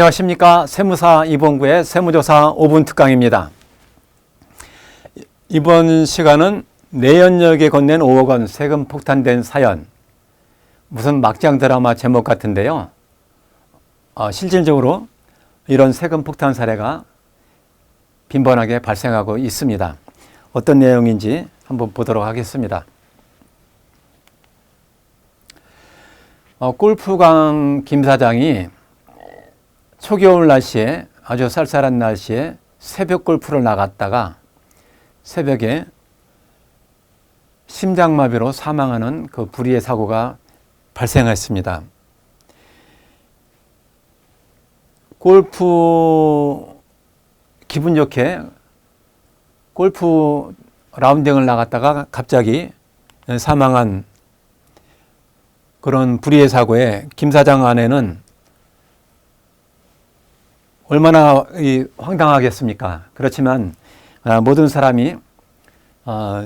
안녕하십니까. 세무사 이봉구의 세무조사 5분 특강입니다. 이번 시간은 내연역에 건넨 5억 원 세금 폭탄된 사연, 무슨 막장 드라마 제목 같은데요. 실질적으로 이런 세금 폭탄 사례가 빈번하게 발생하고 있습니다. 어떤 내용인지 한번 보도록 하겠습니다. 골프강 김 사장이 초겨울 날씨에, 아주 쌀쌀한 날씨에 새벽 골프를 나갔다가 새벽에 심장마비로 사망하는 그 불의의 사고가 발생했습니다. 기분 좋게 골프 라운딩을 나갔다가 갑자기 사망한 그런 불의의 사고에 김 사장 아내는 얼마나 황당하겠습니까? 그렇지만 모든 사람이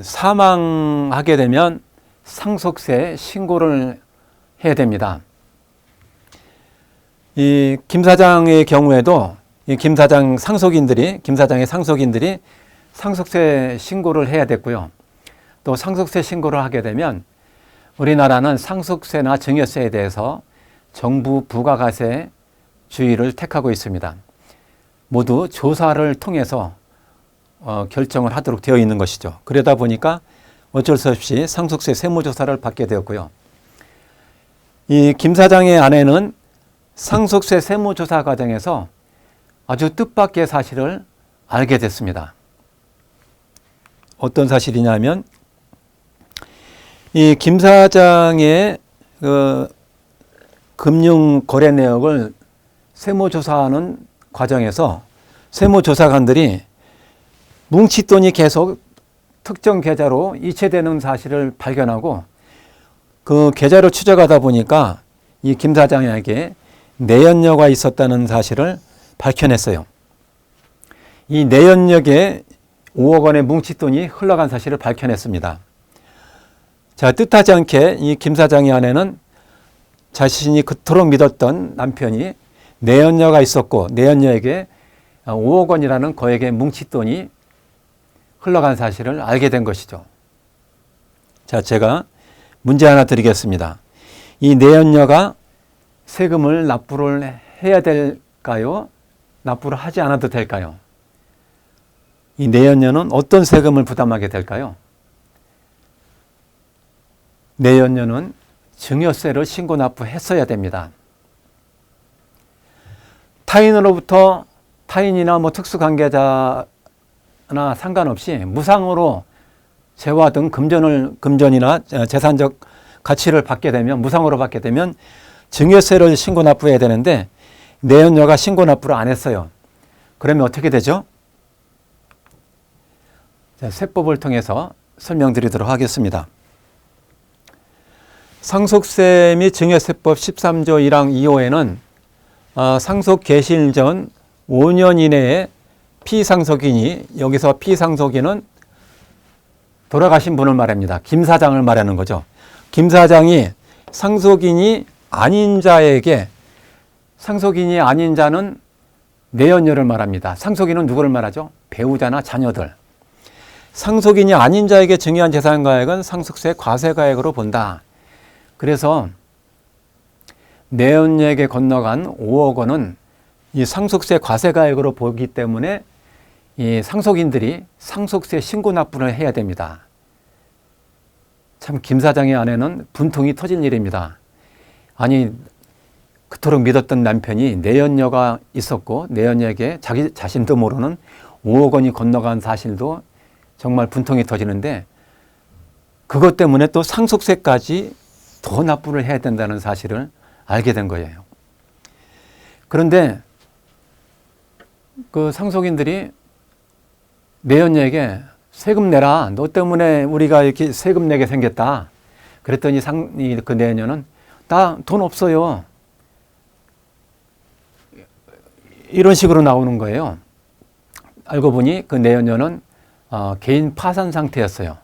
사망하게 되면 상속세 신고를 해야 됩니다. 이 김 사장의 경우에도 김 사장의 상속인들이 상속세 신고를 해야 됐고요. 또 상속세 신고를 하게 되면 우리나라는 상속세나 증여세에 대해서 정부 부가가세 주의를 택하고 있습니다. 모두 조사를 통해서 결정을 하도록 되어 있는 것이죠. 그러다 보니까 어쩔 수 없이 상속세 세무조사를 받게 되었고요. 이 김 사장의 아내는 상속세 세무조사 과정에서 아주 뜻밖의 사실을 알게 됐습니다. 어떤 사실이냐면 이 김 사장의 금융 거래 내역을 세무조사하는 과정에서 세무조사관들이 뭉칫돈이 계속 특정 계좌로 이체되는 사실을 발견하고 그 계좌를 추적하다 보니까 이 김 사장에게 내연녀가 있었다는 사실을 밝혀냈어요. 이 내연녀에 5억 원의 뭉칫돈이 흘러간 사실을 밝혀냈습니다. 자, 뜻하지 않게 이 김 사장의 아내는 자신이 그토록 믿었던 남편이 내연녀가 있었고 내연녀에게 5억 원이라는 거액의 뭉칫돈이 흘러간 사실을 알게 된 것이죠. 자, 제가 문제 하나 드리겠습니다. 이 내연녀가 세금을 납부를 해야 될까요? 납부를 하지 않아도 될까요? 이 내연녀는 어떤 세금을 부담하게 될까요? 내연녀는 증여세를 신고 납부했어야 됩니다. 타인으로부터 타인이나 특수관계자나 상관없이 무상으로 재화 등 금전이나 재산적 가치를 받게 되면 무상으로 받게 되면 증여세를 신고 납부해야 되는데 내연녀가 신고 납부를 안 했어요. 그러면 어떻게 되죠? 자, 세법을 통해서 설명드리도록 하겠습니다. 상속세 및 증여세법 13조 1항 2호에는 상속 개시일 전 5년 이내에 피상속인이, 여기서 피상속인은 돌아가신 분을 말합니다. 김 사장을 말하는 거죠. 김 사장이 상속인이 아닌 자에게, 상속인이 아닌 자는 내연녀를 말합니다. 상속인은 누구를 말하죠? 배우자나 자녀들. 상속인이 아닌 자에게 증여한 재산가액은 상속세 과세가액으로 본다. 그래서 내연녀에게 건너간 5억 원은 이 상속세 과세가액으로 보기 때문에 이 상속인들이 상속세 신고 납부를 해야 됩니다. 참 김 사장의 아내는 분통이 터질 일입니다. 아니, 그토록 믿었던 남편이 내연녀가 있었고 내연녀에게 자신도 모르는 5억 원이 건너간 사실도 정말 분통이 터지는데 그것 때문에 또 상속세까지 더 납부를 해야 된다는 사실을 알게 된 거예요. 그런데 그 상속인들이 내연녀에게 세금 내라. 너 때문에 우리가 이렇게 세금 내게 생겼다. 그랬더니 그 내연녀는 나 돈 없어요. 이런 식으로 나오는 거예요. 알고 보니 그 내연녀는 개인 파산 상태였어요.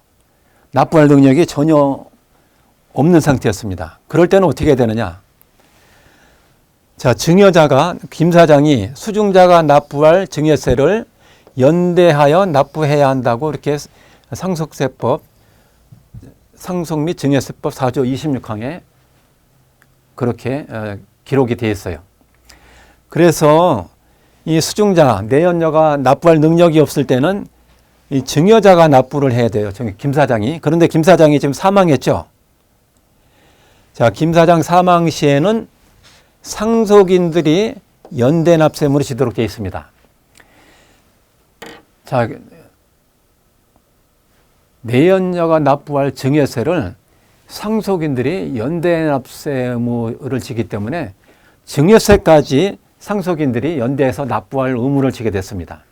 납부할 능력이 전혀 없는 상태였습니다. 그럴 때는 어떻게 해야 되느냐? 자, 증여자가 김 사장이 수증자가 납부할 증여세를 연대하여 납부해야 한다고 이렇게 상속세법 상속 및 증여세법 4조 26항에 그렇게 기록이 되어 있어요. 그래서 이 수증자, 내연녀가 납부할 능력이 없을 때는 이 증여자가 납부를 해야 돼요. 김 사장이. 그런데 김 사장이 지금 사망했죠. 자, 김 사장 사망 시에는 상속인들이 연대 납세무를 지도록 되어 있습니다. 자, 내연녀가 납부할 증여세를 상속인들이 연대 납세무를 지기 때문에 증여세까지 상속인들이 연대해서 납부할 의무를 지게 됐습니다.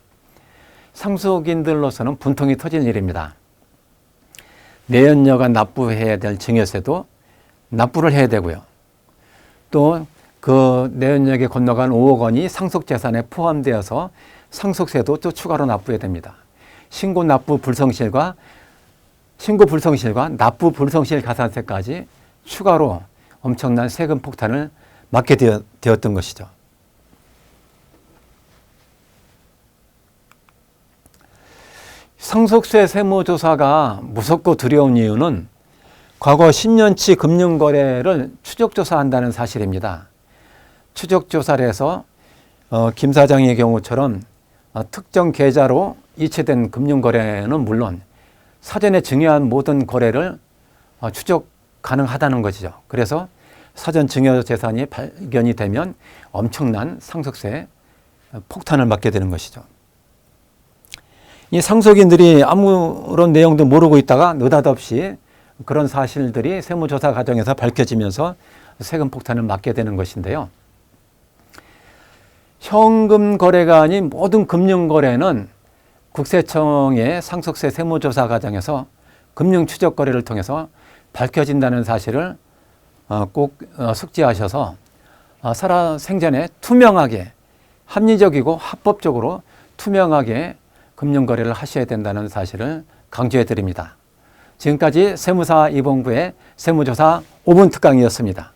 상속인들로서는 분통이 터진 일입니다. 내연녀가 납부해야 될 증여세도 납부를 해야 되고요. 또 그 내연녀에게 건너간 5억 원이 상속재산에 포함되어서 상속세도 또 추가로 납부해야 됩니다. 신고 불성실과 납부 불성실 가산세까지 추가로 엄청난 세금 폭탄을 맞게 되었던 것이죠. 상속세 세무조사가 무섭고 두려운 이유는 과거 10년치 금융거래를 추적조사한다는 사실입니다. 추적조사를 해서 김 사장의 경우처럼 특정 계좌로 이체된 금융거래는 물론 사전에 증여한 모든 거래를 추적 가능하다는 것이죠. 그래서 사전 증여 재산이 발견이 되면 엄청난 상속세 폭탄을 맞게 되는 것이죠. 이 상속인들이 아무런 내용도 모르고 있다가 느닷없이 그런 사실들이 세무조사 과정에서 밝혀지면서 세금 폭탄을 맞게 되는 것인데요. 현금 거래가 아닌 모든 금융거래는 국세청의 상속세 세무조사 과정에서 금융추적 거래를 통해서 밝혀진다는 사실을 꼭 숙지하셔서 살아생전에 투명하게 합리적이고 합법적으로 투명하게 금융거래를 하셔야 된다는 사실을 강조해 드립니다. 지금까지 세무사 이봉구의 세무조사 5분 특강이었습니다.